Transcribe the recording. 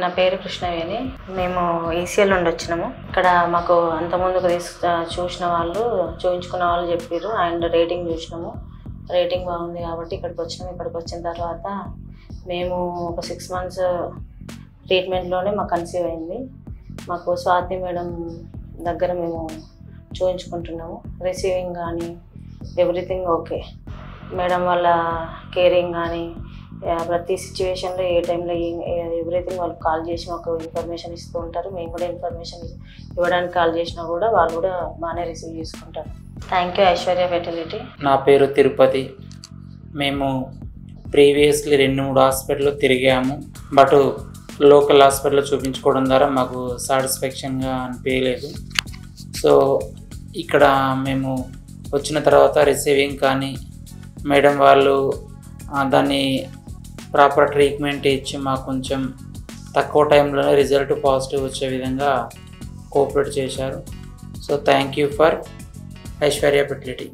నా పేరు కృష్ణవేణి. మేము ఈసీఎల్ నుండి వచ్చినాము. ఇక్కడ మాకు అంతకుముందుకు చూసిన వాళ్ళు చూపించుకున్న వాళ్ళు చెప్పారు. అండ్ రేటింగ్ చూసినాము. రేటింగ్ బాగుంది కాబట్టి ఇక్కడికి వచ్చినాము. ఇక్కడికి వచ్చిన తర్వాత మేము ఒక 6 months ట్రీట్మెంట్లోనే మాకు కన్సీవ్ అయింది. మాకు స్వాతి మేడం దగ్గర మేము చూపించుకుంటున్నాము. రిసీవింగ్ కానీ ఎవ్రీథింగ్ ఓకే. మేడం వాళ్ళ కేరింగ్ కానీ ప్రతి సిచ్యువేషన్లో ఏ టైంలో ఎవ్రీథింగ్ వాళ్ళు కాల్ చేసి మాకు ఇన్ఫర్మేషన్ ఇస్తూ ఉంటారు. మేము కూడా ఇన్ఫర్మేషన్ ఇవ్వడానికి కాల్ చేసినా కూడా వాళ్ళు కూడా బాగానే రిసీవ్ చేసుకుంటారు. Thank you Aishwarya fertility. నా పేరు తిరుపతి. మేము ప్రీవియస్లీ 2-3 హాస్పిటల్లో తిరిగాము. బట్ లోకల్ హాస్పిటల్లో చూపించుకోవడం ద్వారా మాకు సాటిస్ఫాక్షన్గా అనిపించలేదు. సో ఇక్కడ మేము వచ్చిన తర్వాత రిసీవింగ్ కానీ మేడం వాళ్ళు దాన్ని ప్రాపర్ ట్రీట్మెంట్ ఇచ్చి మాకు కొంచెం తక్కువ టైంలోనే రిజల్ట్ పాజిటివ్ వచ్చే విధంగా కోఆపరేట్ చేశారు. So thank you for Aishwarya fertility.